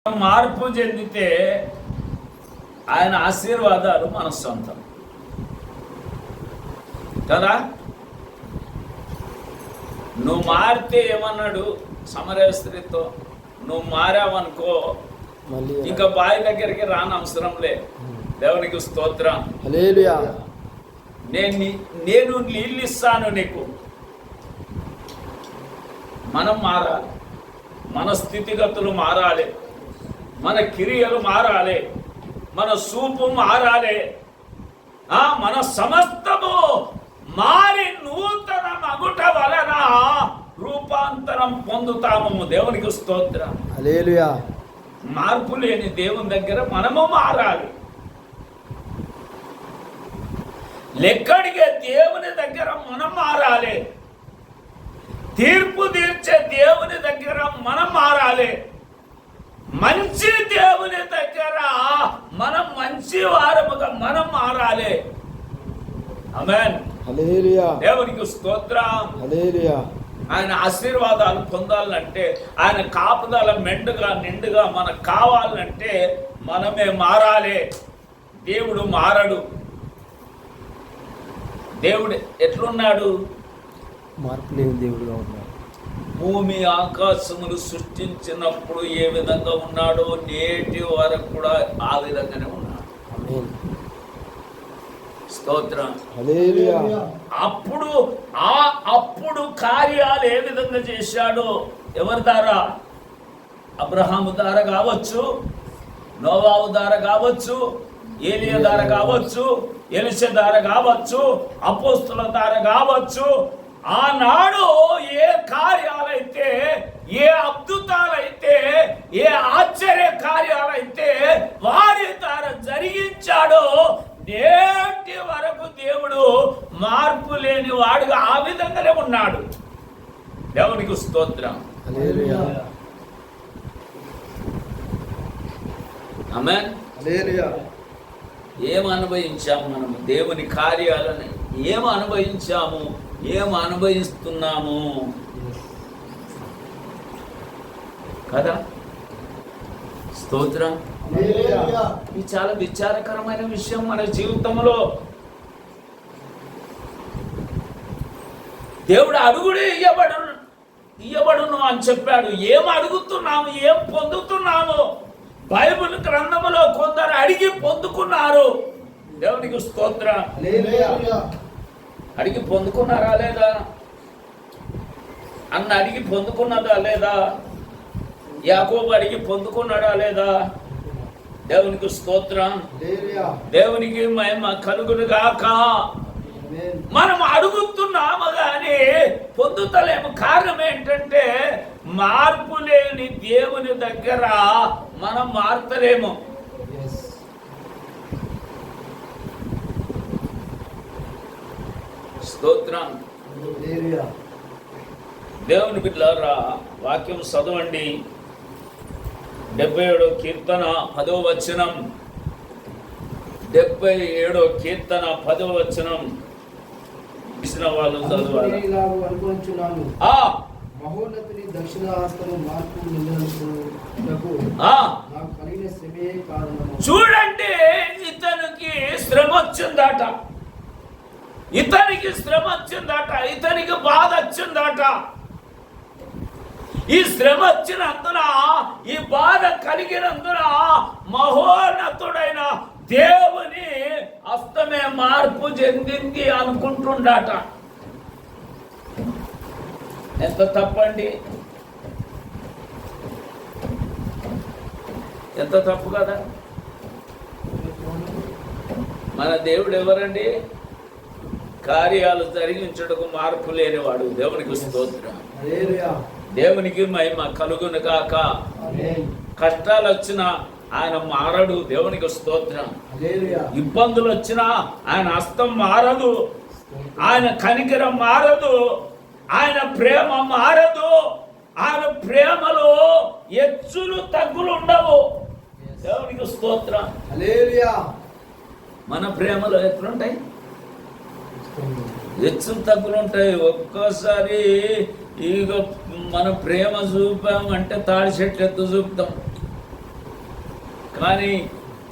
మార్పు చెందితే ఆయన ఆశీర్వాదాలు మన సొంతం కదా. నువ్వు మారితే ఏమన్నాడు సమరయ స్త్రీతో, నువ్వు మారావనుకో ఇంకా బావి దగ్గరికి రాని అవసరంలే. దేవునికి స్తోత్రం. హల్లెలూయా. నేను నీళ్ళు ఇస్తాను నీకు. మనం మారాలి, మన స్థితిగతులు మారాలి, మన క్రియలు మారాలి, మన చూపు మారాలి, మన సమస్తము మారి నూతన మగుట వలన రూపాంతరం పొందుతాము. దేవునికి స్తోత్రం. హల్లెలూయా. మార్పు లేని దేవుని దగ్గర మనము మారాలి. లెక్కడిగే దేవుని దగ్గర మనం మారాలి. తీర్పు తీర్చే దేవుని దగ్గర మనం మారాలి. మంచి దేవుని దగ్గర మనం మంచి వారముగా మనం మారాలి. ఆమేన్. హల్లెలూయా. దేవునికి స్తోత్రం. హల్లెలూయా. ఆయన ఆశీర్వాదాలు పొందాలంటే, ఆయన కాపుదల మెండుగా నిండుగా మనకు కావాలంటే మనమే మారాలి. దేవుడు మారడు. దేవుడు ఎట్లున్నాడు? మార్పు లేని దేవుడుగా ఉన్నాడు. భూమి ఆకాశములు సృష్టించినప్పుడు ఏ విధంగా ఉన్నాడో నేటి వరకు కూడా ఆ విధంగానే ఉన్నాడు. ఆమేన్. స్తోత్రం. హల్లెలూయా. అప్పుడు కార్యాలు ఏ విధంగా చేశాడో, ఎవరి ద్వారా? అబ్రహాము ద్వారా కావచ్చు, నోవాహు ద్వారా కావచ్చు, ఏలియా ద్వారా కావచ్చు, ఎలీషా ద్వారా కావచ్చు, అపోస్తుల ద్వారా కావచ్చు. ఆనాడు ఏ కార్యాలైతే, ఏ అద్భుతాలైతే, ఏ ఆశ్చర్య కార్యాలైతే వారి ద్వారా జరిగించాడో నేటి వరకు దేవుడు మార్పు లేని వాడుగా ఆ విధంగానే ఉన్నాడు. దేవునికి స్తోత్రం. హల్లెలూయా. ఆమేన్. హల్లెలూయా. ఏం అనుభవించాము మనము? దేవుని కార్యాలను ఏం అనుభవించాము, ఏం అనుభవిస్తున్నాము కదా. స్తోత్రం. ఇది చాలా విచారకరమైన విషయం మన జీవితంలో. దేవుడు అడుగుడు ఇయ్యబడును అని చెప్పాడు. ఏం అడుగుతున్నాము, ఏం పొందుతున్నాము? బైబిల్ గ్రంథములో కొందరు అడిగి పొందుకున్నారు. దేవునికి స్తోత్రం. అడిగి పొందుకున్నారా లేదా? అన్న అడిగి పొందుకున్నదా లేదా? యాకోబు అడిగి పొందుకున్నాడా లేదా? దేవునికి స్తోత్రం. దేవునికి మహిమ కలుగును గాక. మనం అడుగుతున్నాము కానీ పొందుతలేము. కారణం ఏంటంటే మార్పు లేని దేవుని దగ్గర మనం మారుతలేము. స్తోత్రం. దేవుని బిడ్డలారా, వాక్యం చదవండి. 77వ కీర్తన 10వ వచనం. 77వ కీర్తన 10వ వచనం. ఇచ్చిన వాళ్ళు చదవాలి. మహోన్నతుని దక్షిణాస్తము మార్పు నిందినందుకు నాకు కలిగిన శ్రమే కారణము. చూడండి, ఇతనికి శ్రమ వచ్చిందట, ఇతనికి శ్రమ వచ్చిందట, ఇతనికి బాధ వచ్చిందట. ఈ శ్రమ వచ్చినందున, ఈ బాధ కలిగినందున మహోన్నతుడైన దేవుని హస్తమే మార్పు చెందింది అనుకుంటుండట. ఎంత తప్పండి, ఎంత తప్పు కదా. మన దేవుడు ఎవరండి? కార్యాలు జరిగించుటకు మార్పు లేనివాడు. దేవునికి స్తోత్రం. దేవునికి మహిమ కలుగును గాక. కష్టాలు వచ్చినా ఆయన మారడు. దేవునికి స్తోత్రం. ఇబ్బందులు వచ్చినా ఆయన హస్తం మారదు, ఆయన కనికరం మారదు, ఆయన ప్రేమ మారదు. ఆయన ప్రేమలో ఎచ్చులు తగ్గులు ఉండవు. దేవునికి స్తోత్రం. మన ప్రేమలో ఎట్లుంటాయి? హెచ్చులు తగ్గులు ఉంటాయి. ఒక్కోసారి ఇక మన ప్రేమ చూపామంటే తాడి చెట్లు ఎత్తు చూపుతాం. కానీ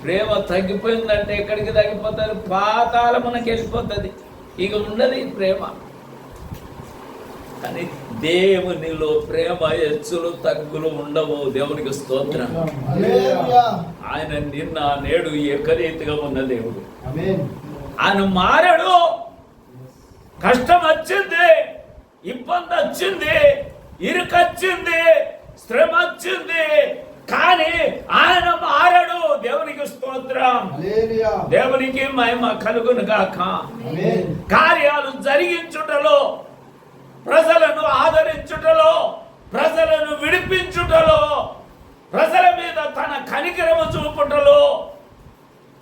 ప్రేమ తగ్గిపోయిందంటే ఎక్కడికి తగ్గిపోతుంది? పాతాళమునకి వెళ్ళిపోతుంది. ఇక ఉండదు ఈ ప్రేమ. కానీ దేవునిలో ప్రేమ హెచ్చులు తగ్గులు ఉండవు. దేవునికి స్తోత్రం. ఆయన నిన్న నేడు ఏకరీతిగా ఉన్న దేవుడు. ఆయన మారాడు. కష్టం వచ్చింది, ఇబ్బంది వచ్చింది, ఇరుకొచ్చింది, శ్రమ వచ్చింది, కానీ ఆయన మారాడు. దేవునికి స్తోత్రం. దేవునికి మహిమ కలుగును గాక. కార్యాలు జరిగించుటలో, ప్రజలను ఆదరించుటలో, ప్రజలను విడిపించుటలో, ప్రజల మీద తన కనికరము చూపుటలో,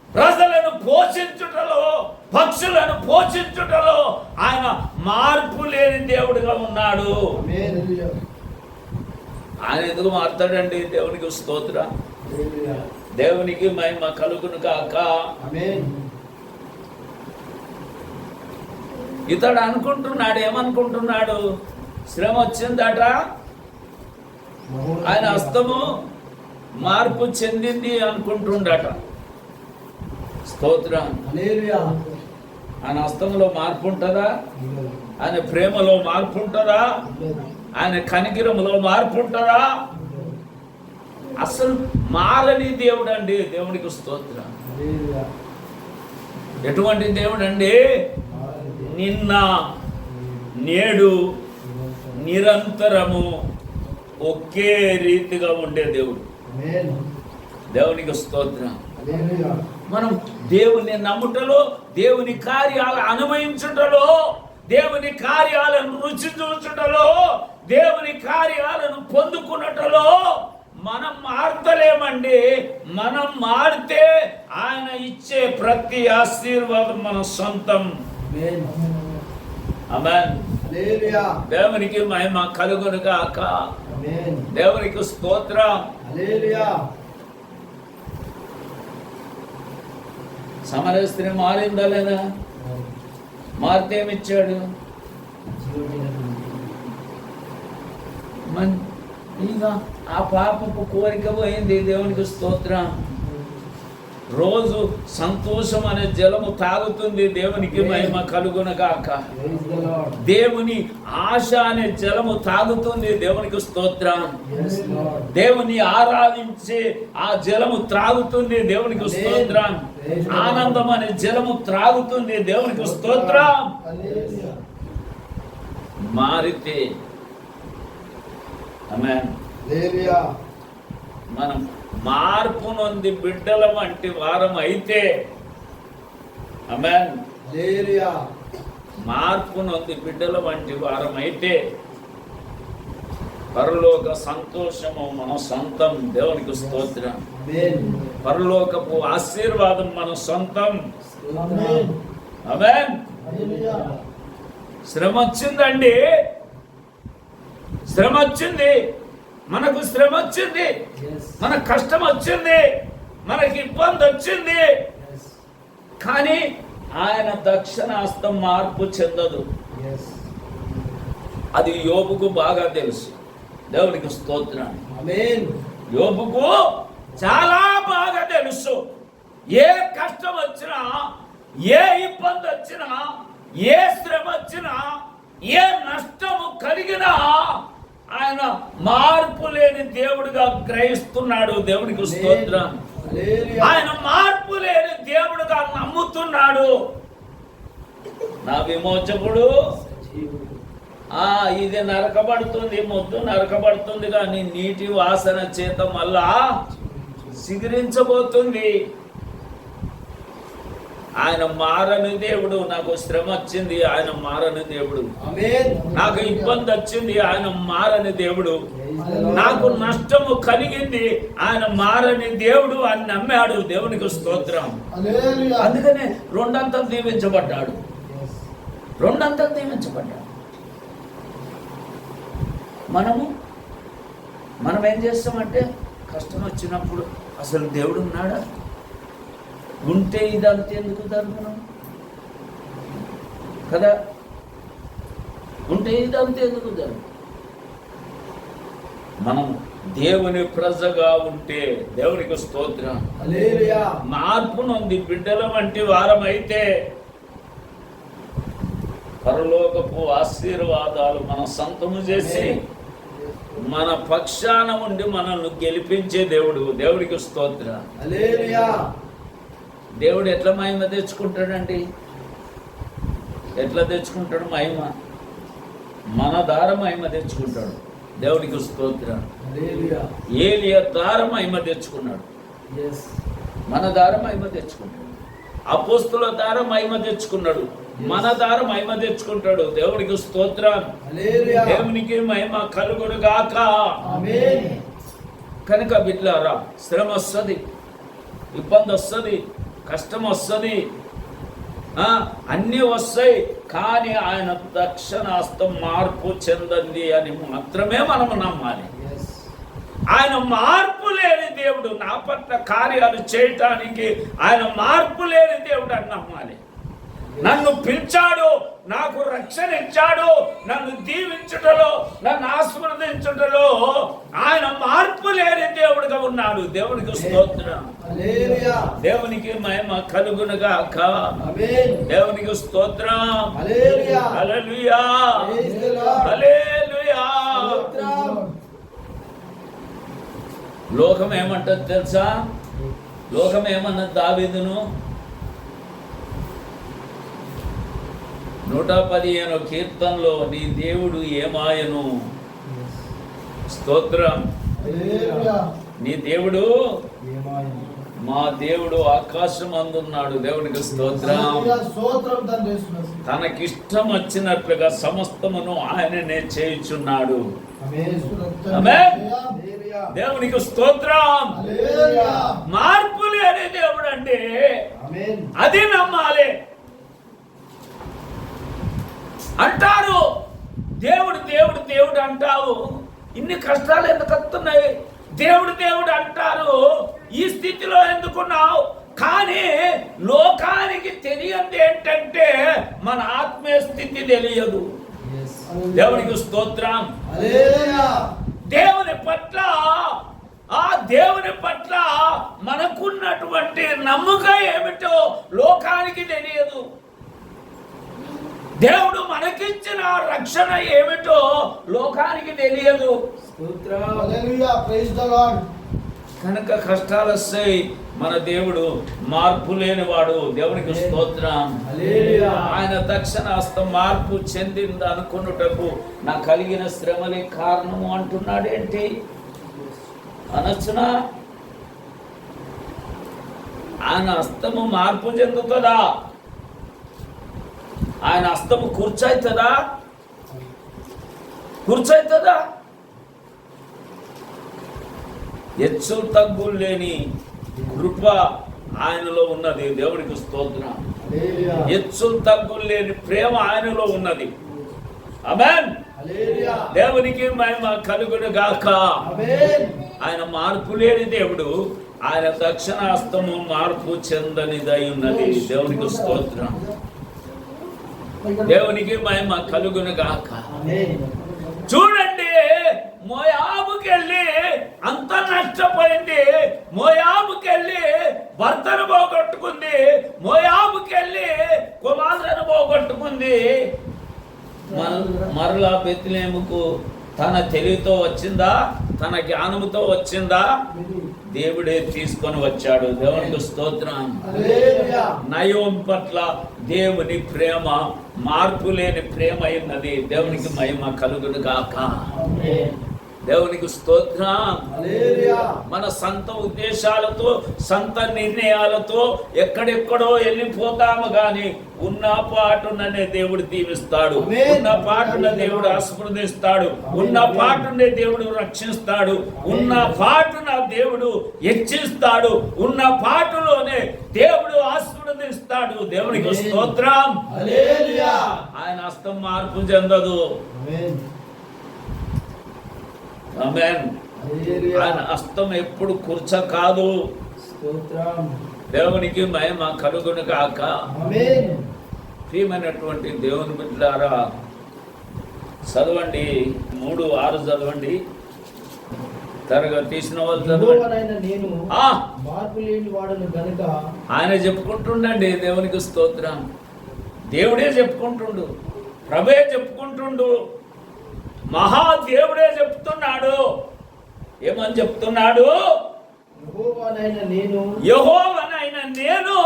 ప్రజలను పోషించుటలో, పక్షులను పోషించుటలో ఆయన మార్పు లేని దేవుడిగా ఉన్నాడు. ఆయన ఎందుకు మారుతాడండి? దేవునికి స్తోత్రం. దేవునికి మహిమ కలుగును కాక. ఇతడు అనుకుంటున్నాడు, ఏమనుకుంటున్నాడు? శ్రమ వచ్చిందట, ఆయన హస్తము మార్పు చెందింది అనుకుంటుండట. స్తోత్రం. ఆయన హస్తంలో మార్పు ఉంటుందా? ఆయన ప్రేమలో మార్పు ఉంటుందా? ఆయన కనికిరములో మార్పు ఉంటుందా? అసలు మారని దేవుడు అండి. దేవునికి స్తోత్రం. ఎటువంటి దేవుడు అండి? నిన్న నేడు నిరంతరము ఒకే రీతిగా ఉండే దేవుడు. దేవునికి స్తోత్రం. మనం దేవుని నమ్ముటలో, దేవుని కార్యాలు అనుభవించుటలో, దేవుని కార్యాలను రుచి చూచుటలో, దేవుని కార్యాలను పొందుకున్నటలో మనం మారతలేమండి. మనం మారితే ఆయన ఇచ్చే ప్రతి ఆశీర్వాదం మన సొంతం. ఆమేన్. దేవునికి మహిమ కలుగును గాక. దేవునికి స్తోత్రం. సమరయ స్త్రీ మారిందా లేదా? మారితే ఏమిచ్చాడు? ఇక ఆ పాపపు కోరిక పోయింది. దేవునికి స్తోత్రం. రోజు సంతోషం అనే జలము తాగుతుంది. దేవునికి మహిమ కలుగునగాక. దేవుని ఆశ అనే జలము తాగుతుంది. దేవునికి స్తోత్రం. దేవుని ఆరాధించే ఆ జలము త్రాగుతుంది. దేవునికి స్తోత్రం. ఆనందం అనే జలము త్రాగుతుంది. దేవునికి స్తోత్రం. మారితే ఆమేన్. మనం మార్పు నొంది బిడ్డల వంటి వారం అయితే, ఆమేన్, మార్పు నొంది బిడ్డల వంటి వారం అయితే పరలోక సంతోషము మన సొంతం. దేవునికి స్తోత్రం. పరలోకపు ఆశీర్వాదం మన సొంతం. ఆమేన్. శ్రమ వచ్చిందండి, శ్రమ వచ్చింది, మనకు శ్రమ వచ్చింది, మన కష్టం వచ్చింది, మనకి ఇబ్బంది వచ్చింది, కానీ ఆయన దక్షిణ హస్తం మార్పు చెందదు. అది యోబుకు బాగా తెలుసు. దేవునికి స్తోత్రం. యోబుకు చాలా బాగా తెలుసు. ఏ కష్టం వచ్చినా, ఏ ఇబ్బంది వచ్చినా, ఏ శ్రమ వచ్చినా, ఏ నష్టము కలిగినా ఆయన మార్పు లేని దేవుడిగా గ్రహిస్తున్నాడు. దేవునికి స్తోత్రం. ఆయన మార్పు లేని దేవుడిగా నమ్ముతున్నాడు. నా విమోచకుడు ఇది నరకబడుతుంది, మొద్దు నరకబడుతుంది, కానీ నీటి వాసన చేత మళ్ళా సిగిరించబోతుంది. ఆయన మారని దేవుడు. నాకు శ్రమ వచ్చింది, ఆయన మారని దేవుడు. నాకు ఇబ్బంది వచ్చింది, ఆయన మారని దేవుడు. నాకు నష్టము కలిగింది, ఆయన మారని దేవుడు అని నమ్మాడు. దేవునికి స్తోత్రం. అందుకనే రెండంతలు దీవించబడ్డాడు. రెండంతలు దీవించబడ్డాడు. మనం ఏం చేస్తామంటే, కష్టం వచ్చినప్పుడు అసలు దేవుడు ఉన్నాడా? ఉంటే ఇదంతా ఎందుకు జరుగుతున్నాం కదా? ఉంటే ఇదంతా ఎందుకు జరుగు? మనం దేవుని ప్రజగా ఉంటే దేవునికి స్తోత్రం. హల్లెలూయా. మార్పు నొంది బిడ్డల వంటి వారమైతే పరలోకపు ఆశీర్వాదాలు మనం సొంతము చేసి మన పక్షాన ఉండి మనల్ని గెలిపించే దేవుడు. దేవుడికి స్తోత్రం. హల్లెలూయా. దేవుడు ఎట్లా మహిమ తెచ్చుకుంటాడండి? ఎట్లా తెచ్చుకుంటాడు మహిమ? మన ద్వారా మహిమ తెచ్చుకుంటాడు. దేవుడికి స్తోత్రం. హల్లెలూయా. ఏలియా ద్వారా మహిమ తెచ్చుకున్నాడు, yes. మన ద్వారా మహిమ తెచ్చుకుంటాడు. అపోస్తుల ద్వారా మహిమ తెచ్చుకున్నాడు, మన ద్వారా మహిమ తెచ్చుకుంటాడు. దేవుడికి స్తోత్రం. హల్లెలూయా. దేవునికి మహిమ కలుగును గాక. ఆమేన్. కనుక బిడ్డలారా, శ్రమ వస్తుంది, ఇబ్బంది వస్తుంది, కష్టం వస్తుంది, అన్నీ వస్తాయి. కానీ ఆయన దక్షిణాస్తం మార్పు చెందంది అని మాత్రమే మనం నమ్మాలి. ఆయన మార్పు లేని దేవుడు, నా పట్ల కార్యాలు చేయటానికి ఆయన మార్పు లేని దేవుడు అని నమ్మాలి. నన్ను పిలిచాడు, నాకు రక్షణ ఇచ్చాడు, నన్ను దీవించుటలో, నన్ను ఆశీర్వదించుటలో ఆయన మార్పు లేని దేవుడిగా ఉన్నాడు. దేవుడికి స్తోత్రం. హల్లెలూయా. దేవునికి మహిమ కలుగును గాక. ఆమేన్. దేవునికి స్తోత్రం. Hallelujah. Hallelujah. Praise the lord. Hallelujah. స్తోత్రం. లోకం ఏమంటది తెలుసా? లోకం ఏమన్నది దావీదును? 115 కీర్తనలో నీ దేవుడు ఏమాయను. స్తోత్రం. హల్లెలూయా. నీ దేవుడు ఏమాయను. మా దేవుడు ఆకాశం అందున్నాడు. దేవునికి స్తోత్రం. హల్లెలూయా. స్తోత్రం తండ్రి. తనకిష్టం వచ్చినట్లుగా సమస్తమును ఆయననే చేయుచున్నాడు. ఆమేన్. ఆమేన్. హల్లెలూయా. దేవునికి స్తోత్రం. హల్లెలూయా. మార్పు లేని దేవుడు అండి. ఆమేన్. అది నమ్మాలి. అంటారు దేవుడు దేవుడు దేవుడు అంటావు, ఇన్ని కష్టాలు ఎందుకు వస్తున్నాయి? దేవుడు దేవుడు అంటారు, ఈ స్థితిలో ఎందుకున్నావు? కానీ లోకానికి తెలియంది ఏంటంటే మన ఆత్మీయ స్థితి తెలియదు. దేవునికి స్తోత్రం. హల్లెలూయా. దేవుని పట్ల, ఆ దేవుని పట్ల మనకున్నటువంటి నమ్మకం ఏమిటో లోకానికి తెలియదు. దేవుడు మనకిచ్చిన రక్షణ ఏమిటో లోకానికి తెలియదు. స్తోత్రం. హల్లెలూయా. Praise the lord. కనుక కష్టాలు వస్తాయి. మన దేవుడు మార్పు లేనివాడు. దేవునికి స్తోత్రం. హల్లెలూయా. ఆయన దక్షిణాస్తం మార్పు చెందింది అనుకున్నటకు నా కలిగిన శ్రమలే కారణము అంటున్నాడు. ఏంటి అనొచ్చునా? ఆయన హస్తము మార్పు చెందుతుందా? ఆయన హస్తము కూర్చోవుతుందా? కూర్చోవుతుందా? హెచ్చు తగ్గులు లేని కృప ఆయనలో ఉన్నది. దేవుడికి స్తోత్రం. హల్లెలూయా. హెచ్చు తగ్గులు లేని ప్రేమ ఆయనలో ఉన్నది. ఆమేన్. హల్లెలూయా. దేవునికి మహిమ కలుగును గాక. ఆమేన్. ఆయన మార్పు లేని దేవుడు. ఆయన దక్షిణాస్తము మార్పు చెందనిదై ఉన్నది. దేవునికి స్తోత్రం. దేవునికి మహిమ కలుగును గాక. ఆమేన్. చూడండి, మోయాబుకి వెళ్ళి అంత నష్టపోయింది. మోయాబుకి వెళ్ళి భర్తను పోగొట్టుకుంది. మోయాబుకి వెళ్ళి కుమారులను పోగొట్టుకుంది. మరలా బెత్లెహేముకు తన తెలివితో వచ్చిందా? తన జ్ఞానముతో వచ్చిందా? దేవుడే తీసుకొని వచ్చాడు. దేవునికి స్తోత్రం. హల్లెలూయా. నయోమి పట్ల దేవుని ప్రేమ మార్పు లేని ప్రేమ అయినది. దేవునికి మహిమ కలుగును గాక. ఆమేన్. దేవునికి స్తోత్రం. హల్లెలూయా. మన సొంత ఉద్దేశాలతో, సొంత నిర్ణయాలతో ఎక్కడెక్కడో వెళ్ళిపోతాము గాని ఉన్న పాటుననే దేవుడు దీవిస్తాడు. ఆమేన్. ఉన్న పాటున దేవుడు ఆశీర్వదిస్తాడు. ఉన్న పాటునే దేవుడు రక్షిస్తాడు. ఉన్న పాటున దేవుడు హెచ్చిస్తాడు. ఉన్న పాటులోనే దేవుడు ఆశీర్వదిస్తాడు. దేవునికి స్తోత్రం. హల్లెలూయా. ఆయన హస్తం మార్పు చెందదు. ఆమేన్. ఆమేన్. హల్లెలూయా. ఆయన హస్తం ఎప్పుడు కూర్చ కాదు. స్తోత్రం. దేవునికి మహిమ కలుగును గాక. ఆమేన్. ప్రియమైనటువంటి దేవుని బిడ్డలారా, చదవండి 3:6 చదవండి. త్వరగా తీసిన వాళ్ళు చదవండి. యెహోవానైన నేను ఆ, మార్పు లేని వాడను గనుక ఆయన చెప్పుకుంటుండండి దేవునికి స్తోత్రం. దేవుడే చెప్పుకుంటుండు, ప్రభే చెప్పుకుంటుండు, మహాదేవుడే చెప్తున్నాడు. ఏమని చెప్తున్నాడు? యెహోవానైన నేను యెహోవానైన నేను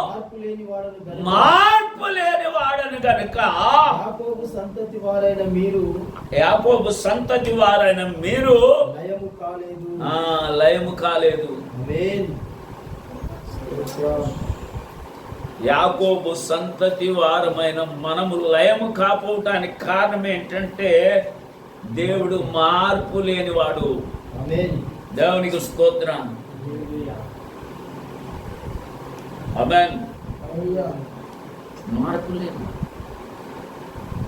మార్పు లేని వాడను గనుక మార్పు లేని వాడను గనుక యాకోబు సంతతి వారైన మీరు యాకోబు సంతతి వారైన మీరు లయము కాలేదు. లయము కాలేదు. ఆమేన్. స్తోత్రం. యాకోబు సంతతి వారమైన మనము లయము కాపోవటానికి కారణం ఏంటంటే దేవుడు మార్పు లేనివాడు. ఆమేన్. దేవునికి స్తోత్రం. ఆమేన్. హల్లెలూయా. మార్పు లేదు.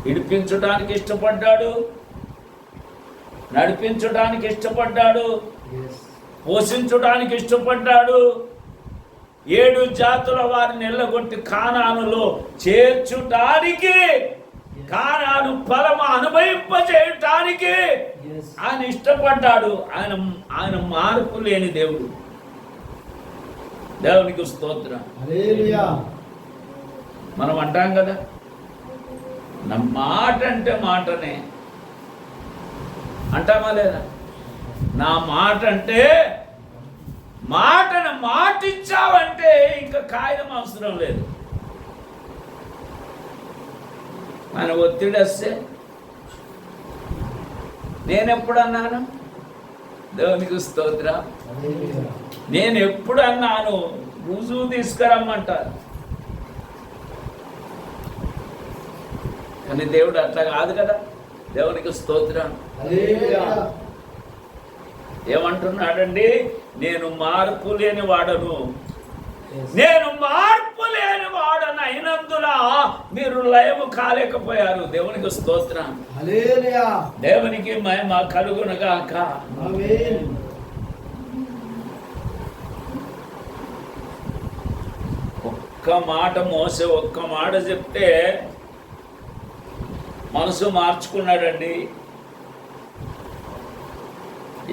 విడిపించడానికి ఇష్టపడ్డాడు, నడిపించడానికి ఇష్టపడ్డాడు, Yes. పోషించడానికి ఇష్టపడ్డాడు. 7 జాతుల వారిని ఎల్లగొట్టి కానానులో చేర్చుటానికి, కానాను ఫలము అనుభవింపజేయటానికి Yes. ఆయన ఇష్టపడ్డాడు. ఆయన మార్పు లేని దేవుడు. దేవునికి స్తోత్రం. హల్లెలూయా. మనం అంటాం కదా, నా మాట అంటే మాటనే అంటామా లేదా? నా మాట అంటే మాటను మాటిచ్చావంటే ఇంకా కాగితం అవసరం లేదు. మన ఒత్తిడి వస్తే నేను ఎప్పుడు అన్నాను? దేవునికి స్తోత్రం. హల్లెలూయా. నేను ఎప్పుడు అన్నాను? రుజువు తీసుకురమ్మంటారు. కానీ దేవుడు అట్లా కాదు కదా. దేవునికి స్తోత్రం. హల్లెలూయా. ఏమంటున్నాడండి? నేను మార్పు లేని వాడను, Yes. నేను మార్పు లేని వాడను అయినందున మీరు లయము కాలేకపోయారు. దేవునికి స్తోత్రం. హల్లెలూయా. దేవునికి మహిమ కలుగునుగాక. ఆమేన్. ఒక్క మాట మోసే ఒక్క మాట చెప్తే మనసు మార్చుకున్నాడండి.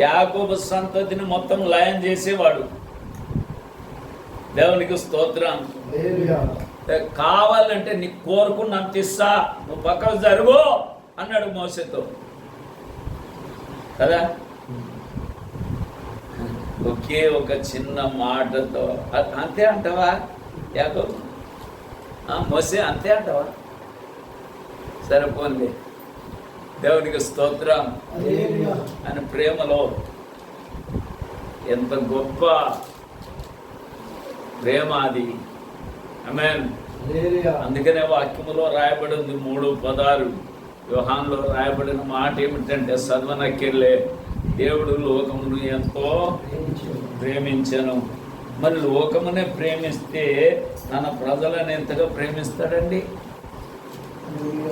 యాకోబు సంతతిని మొత్తం లయం చేసేవాడు. దేవునికి స్తోత్రం. హల్లెలూయా. కావాలంటే నీకు కోరుకున్నంత ఇస్తా, నువ్వు పక్కకు జరుగు అన్నాడు మోసేతో కదా. ఒకే ఒక చిన్న మాటతో అంతే అంటావా యాకోబు? మోసే అంతే అంటావా? సరిపోండి. దేవునికి స్తోత్రం. హల్లెలూయా. ఆయన ప్రేమలో ఎంత గొప్ప ప్రేమ అది. ఆమేన్. హల్లెలూయా. అందుకనే వాక్యములో రాయబడింది 3:16. యోహానులో రాయబడిన మాట ఏమిటంటే చదవనక్కిర్లే, దేవుడు లోకమును ఎంతో ప్రేమించెను. మరి లోకమునే ప్రేమిస్తే తన ప్రజలను ఎంతగా ప్రేమిస్తాడండి?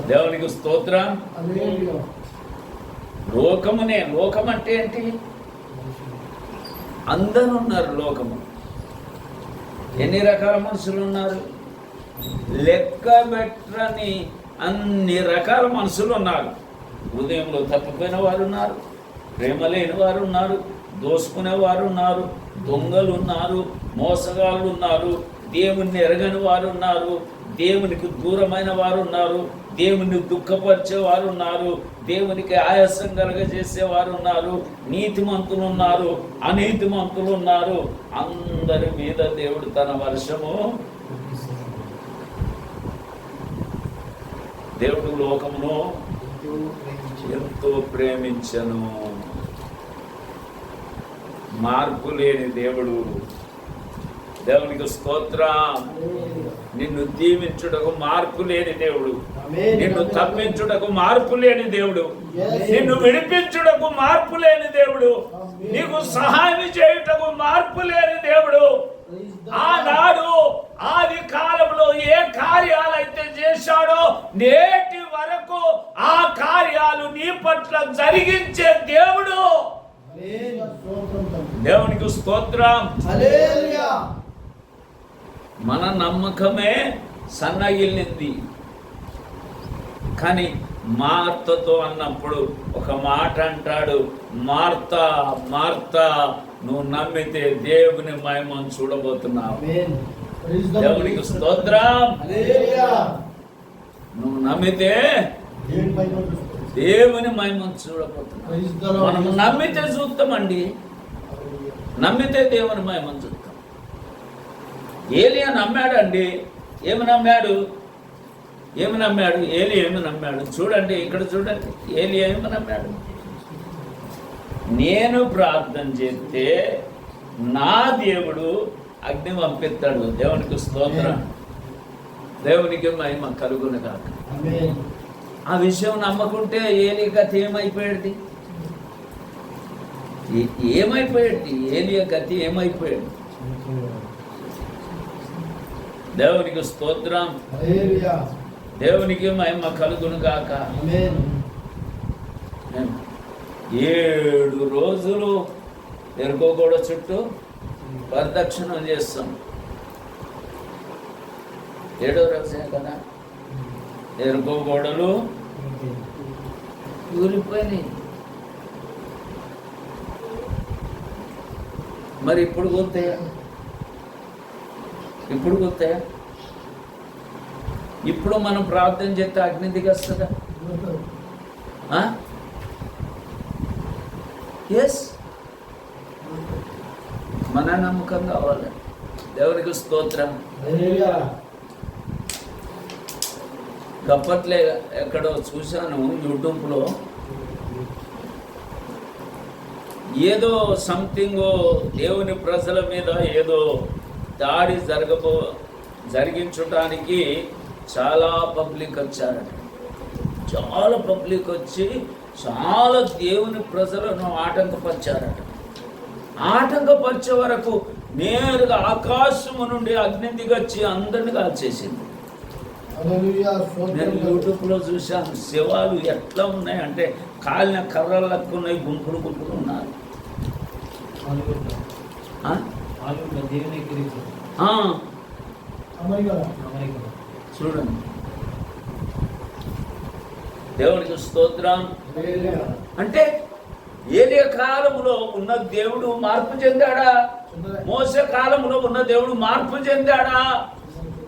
దేవునికి స్తోత్రం. హల్లెలూయా. లోకమునే, లోకం అంటే ఏంటి? అందరూ ఉన్నారు లోకము. ఎన్ని రకాల మనుషులు ఉన్నారు? లెక్క పెట్టని అన్ని రకాల మనుషులు ఉన్నారు. ఉదయంలో తప్పిపోయిన వారు ఉన్నారు, ప్రేమ లేని వారు ఉన్నారు, దోసుకునే వారు ఉన్నారు, దొంగలు ఉన్నారు, మోసగాళ్ళు ఉన్నారు, దేవుణ్ణి ఎరగని వారు ఉన్నారు, దేవునికి దూరమైన వారు ఉన్నారు, దేవుని దుఃఖపరిచే వారు ఉన్నారు, దేవునికి ఆయాసం కలగజేసేవారు ఉన్నారు, నీతిమంతులు ఉన్నారు, అనీతిమంతులు ఉన్నారు. అందరి మీద దేవుడు తన వర్షము. దేవుడు లోకమును ఎంతో ప్రేమించను. మార్పు లేని దేవుడు. దేవునికి స్తోత్రం. నిన్ను దీవించుటకు మార్పు లేని దేవుడు, నిన్ను తప్పించుటకు మార్పు లేని దేవుడు, నిన్ను విడిపించుటకు మార్పు లేని దేవుడు, నీకు సహాయం చేయుటకు మార్పు లేని దేవుడు. ఆనాడు ఆది కాలంలో ఏ కార్యాలైతే చేశాడో నేటి వరకు ఆ కార్యాలు నీ పట్ల జరిగించే దేవుడు. దేవునికి స్తోత్రం. హల్లెలూయా. మన నమ్మకమే సన్నగిల్లింది, కానీ మార్తతో అన్నప్పుడు ఒక మాట అంటాడు, మార్తా మార్తా, నువ్వు నమ్మితే దేవుని మహిమను చూడబోతున్నావు. దేవునికి స్తోత్రం. నువ్వు నమ్మితే దేవుని మహిమను చూడబోతున్నావు. మనం నమ్మితే చూస్తామండి, నమ్మితే దేవుని మహిమను చూస్తాం. ఏలియా నమ్మాడండి. ఏమి నమ్మాడు? ఏలి ఏమి నమ్మాడు? చూడండి, ఇక్కడ చూడండి, ఏలి ఏమి నమ్మాడు? నేను ప్రార్థన చేస్తే నా దేవుడు అగ్ని పంపిస్తాడు. దేవునికి స్తోత్రం. దేవునికి మహిమ కలుగును కాక. ఆ విషయం నమ్మకుంటే ఏలి గతి ఏమైపోయేది? ఏలియా గతి ఏమైపోయాడు? దేవునికి స్తోత్రం. దేవునికి మహిమ కలుగును గాక. 7 రోజులు ఎరుకోగూడ చుట్టూ ప్రదక్షిణం చేస్తాం. 7వ రోజే కదా ఎరుకోగూడలు ఊరిపోయినాయి. మరి ఇప్పుడు గుర్తాయా? ఇప్పుడు మనం ప్రార్థన చేస్తే అగ్ని దిగొస్తుందా? ఎస్, మన నమ్మకం కావాలి. దేవునికి స్తోత్రం. గప్పట్లే ఎక్కడో చూశాను యూట్యూబ్లో, ఏదో సంథింగ్ దేవుని ప్రజల మీద ఏదో దాడి జరిగించడానికి చాలా పబ్లిక్ వచ్చారట. చాలా పబ్లిక్ వచ్చి చాలా దేవుని ప్రజలను ఆటంకపరిచారట. ఆటంకపరిచే వరకు నేరుగా ఆకాశము నుండి అగ్ని దిగొచ్చి అందరిని కాల్చేసింది. నేను యూట్యూబ్లో చూశాను. శవాలు ఎట్లా ఉన్నాయంటే కాలిన కర్రలు లక్కున్నాయి, గుంపులు గుంపులు ఉన్నారు. చూడండి, దేవునికి స్తోత్రం. అంటే ఏలియా కాలంలో ఉన్న దేవుడు మార్పు చెందాడా? మోసే కాలంలో ఉన్న దేవుడు మార్పు చెందాడా?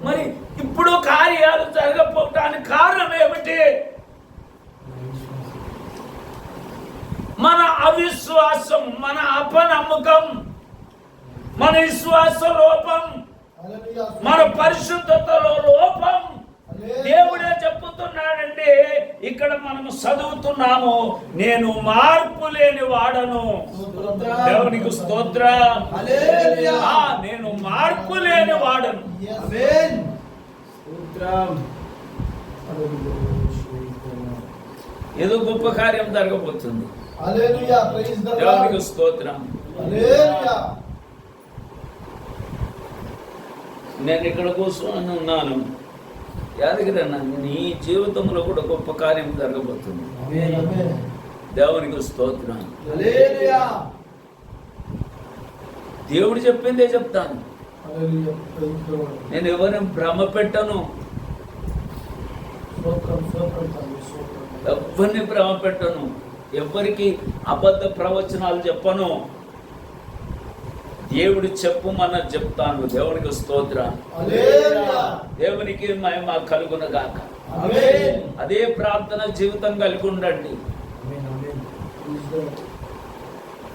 మరి ఇప్పుడు కార్యాలు జరగకపోవటానికి కారణం ఏమిటి? మన అవిశ్వాసం, మన అపనమ్మకం, మన విశ్వాస లోపం, మన పరిశుద్ధతలో లోపం. దేవుడే చెప్పుతున్నాడండి. ఇక్కడ మనము చదువుతున్నాము, నేను మార్పు లేని వాడను. దేవునికి స్తోత్రం. నేను మార్పు లేని వాడను. ఏదో గొప్ప కార్యం జరగబోతుంది. దేవునికి స్తోత్రం. నేను ఇక్కడ కూర్చొని ఉన్నాను, యాదగిరి అన్న, నీ జీవితంలో కూడా గొప్ప కార్యం జరగబోతుంది. దేవునికి స్తోత్రం. దేవుడు చెప్పిందే చెప్తాను. నేను ఎవరిని భ్రమ పెట్టను, ఎవరిని భ్రమ పెట్టను, ఎవరికి అబద్ధ ప్రవచనాలు చెప్పను. దేవుడు చెప్పుమన్నది చెప్తాను. దేవునికి స్తోత్రం. దేవునికి మహిమ కలుగును గాక. అదే ప్రార్థన జీవితం కలిగి ఉండండి.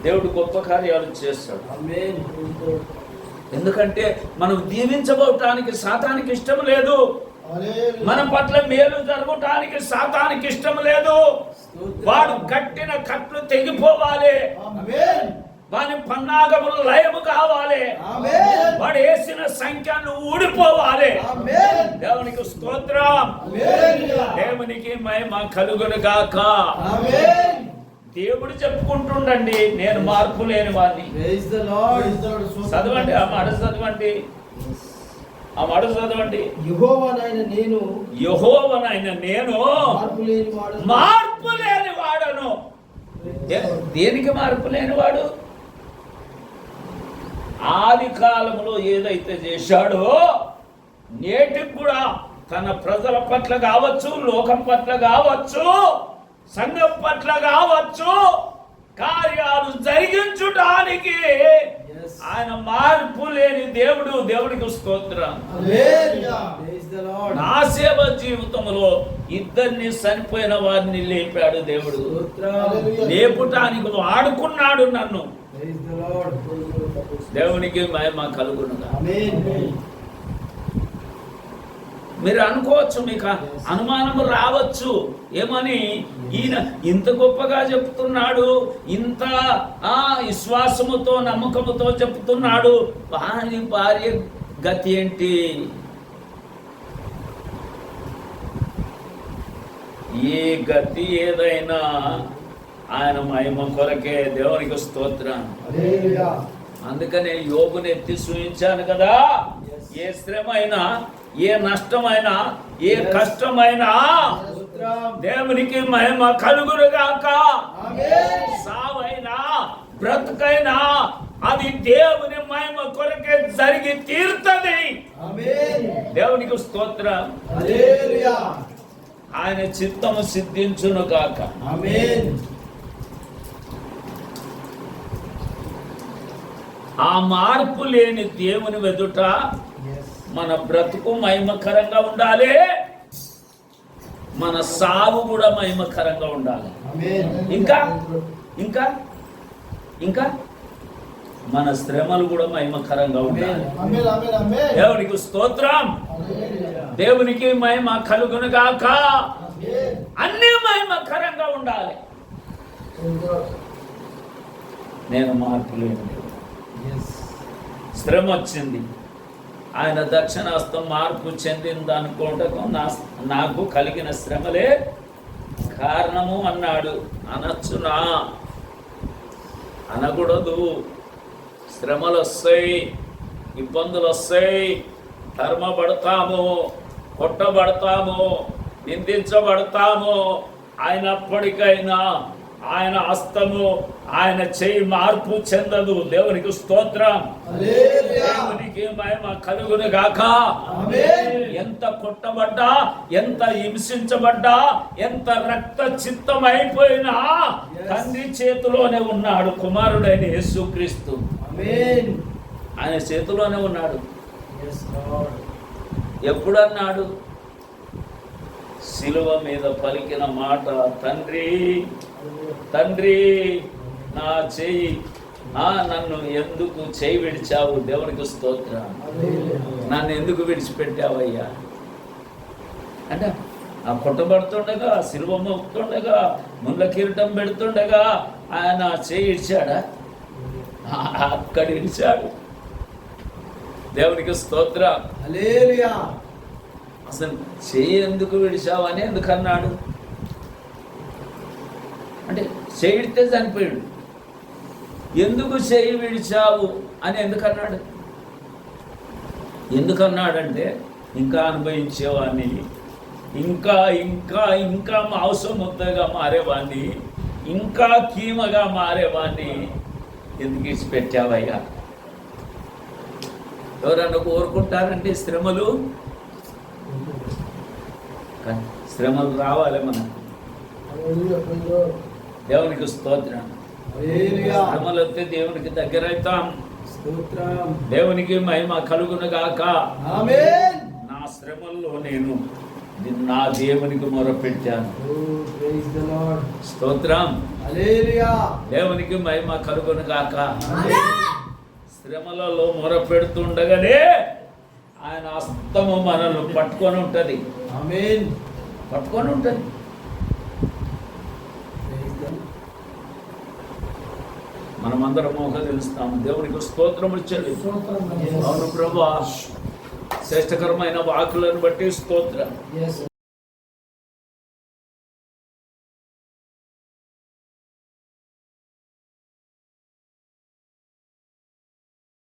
దేవుడు గొప్ప కార్యాలు చేస్తాడు. ఎందుకంటే మనం దీవించబోవటానికి సాతానికి ఇష్టం లేదు. మన పట్ల మేలు జరగటానికి సాతానికి ఇష్టం లేదు. వాడు కట్టిన కట్లు తెగిపోవాలి, వాని పన్నాగములు లయము కావాలి, వాడు వేసిన సంఖ్యను ఊడిపోవాలి. దేవునికి స్తోత్రం. దేవునికి మహిమ కలుగును గాక. దేవుడు చెప్పుకుంటుండండి, నేను మార్పు లేని వాడిని. చదవండి ఆ మాట, చదవండి ఆ మాట, చదవండి. యెహోవానైన నేను మార్పు లేని వాడను. దేనికి మార్పు లేని వాడు? ఆది కాలంలో ఏదైతే చేశాడో నేటికి కూడా తన ప్రజల పట్ల కావచ్చు, లోకం పట్ల కావచ్చు, సంఘం పట్ల కావచ్చు, కార్యాలు జరిగించడానికి Yes. ఆయన మార్పు లేని దేవుడు. దేవుడికి స్తోత్రం. Hallelujah. Praise the Lord. నా సేవ జీవితంలో ఇద్దరిని చనిపోయిన వారిని లేపాడు దేవుడు. Hallelujah. లేపుటానికి వాడుకున్నాడు నన్ను. Praise the Lord. దేవునికి మహిమ కలుగునుగా. Amen. మీరు అనుకోవచ్చు, మీకు అనుమానం రావచ్చు, ఏమని ఈయన ఇంత గొప్పగా చెప్తున్నాడు, ఇంత విశ్వాసముతో నమ్మకముతో చెప్తున్నాడు, భార్య గతి ఏంటి? ఈ గతి ఏదైనా ఆయన మహిమ కొరకే. దేవునికి స్తోత్రం. Hallelujah. అందుకనే యోబుని ఎత్తి చూపించాను కదా. ఏ శ్రమైనా, ఏ నష్టమైనా, ఏ కష్టమైనా దేవునికి మహిమ కలుగునుగాక. Amen. సావైనా బ్రతుకైనా అది దేవుని మహిమ కొరకే జరిగి తీరుతుంది. Amen. దేవునికి స్తోత్రం. Hallelujah. ఆయన చిత్తము సిద్ధించును గాక. Amen. ఆ మార్పు లేని దేవుని వెదుట Yes. మన బ్రతుకు మహిమకరంగా ఉండాలి, మన సాగు కూడా మహిమకరంగా ఉండాలి. Amen. ఇంకా ఇంకా ఇంకా మన శ్రమలు కూడా మహిమకరంగా ఉండాలి. Amen. Amen. Amen. దేవునికి స్తోత్రం. Hallelujah. దేవునికి మహిమ కలుగును గాక. Amen. అన్ని మహిమకరంగా ఉండాలి. నేను మార్పు లేని దేవుడు. Yes. శ్రమ వచ్చింది, ఆయన దక్షిణాస్తం మార్పు చెందింది అనుకోవటం నాకు కలిగిన శ్రమలే కారణము అన్నాడు. అనొచ్చునా? అనకూడదు. శ్రమలు వస్తాయి, ఇబ్బందులు వస్తాయి, ధర్మపడతాము, కొట్టబడతాము, నిందించబడతాము. అయినప్పటికైనా ఆయన హస్తము, ఆయన చెయ్యి మార్పు చెందదు. దేవునికి స్తోత్రం. Hallelujah. దేవునికి మహిమ కలుగును గాక. Amen. ఎంత కొట్టబడ్డా, ఎంత హింసించబడ్డా, ఎంత రక్త చిత్తం అయిపోయినా Yes. తండ్రి చేతిలోనే ఉన్నాడు కుమారుడైన యేసుక్రీస్తు. Amen. ఆయన చేతిలోనే ఉన్నాడు. Yes, Lord. ఎప్పుడన్నాడు? శిలువ మీద పలికిన మాట, తండ్రి తండ్రి నా చెయ్యి, నన్ను ఎందుకు చేయి విడిచావు? దేవునికి స్తోత్రం. నన్ను ఎందుకు విడిచిపెట్టావయ్యా అంటే, ఆ కొట్టబడుతుండగా, శిలువ మోపుతుండగా, ముళ్ళ కిరీటం పెడుతుండగా ఆయన చేయి ఇడిచాడా? అక్కడ ఇడిచాడు. దేవునికి స్తోత్రం. Hallelujah. అసలు చేయి ఎందుకు విడిచావు అని ఎందుకన్నాడు అంటే, చేయిడితే చనిపోయాడు. ఎందుకు చేయి విడిచావు అని ఎందుకన్నాడు? ఎందుకన్నాడంటే, ఇంకా అనుభవించేవాడిని, ఇంకా ఇంకా ఇంకా మాంసం ముద్దగా మారేవాడిని, ఇంకా కీమగా మారేవాడిని ఎందుకు ఇచ్చిపెట్టావయ్యా? ఎవరన్నా కోరుకుంటారంటే శ్రమలు? శ్రమలు రావాలి మనకు. దేవునికి స్తోత్రం. Hallelujah. శ్రమలు వస్తే దేవునికి దగ్గర అవుతాం. స్తోత్రం. దేవునికి మహిమ కలుగును గాక. Amen. నా శ్రమల్లో నేను నా దేవునికి మొరపెట్టాను. Oh, praise the Lord. స్తోత్రం. Hallelujah. దేవునికి మహిమ కలుగును గాక. Amen. శ్రమలలో మొరపెడుతుండగానే ఆయన హస్తము మనల్ని పట్టుకొని ఉంటది. Amen. పట్టుకొని ఉంటది. Praise the Lord. మనమందరం మోక తెలుస్తాము. దేవునికి స్తోత్రములు చెల్లిస్తాం. Yes. అవును ప్రభువా, శ్రేష్టకరమైన వాకులను బట్టి స్తోత్రం. Yes.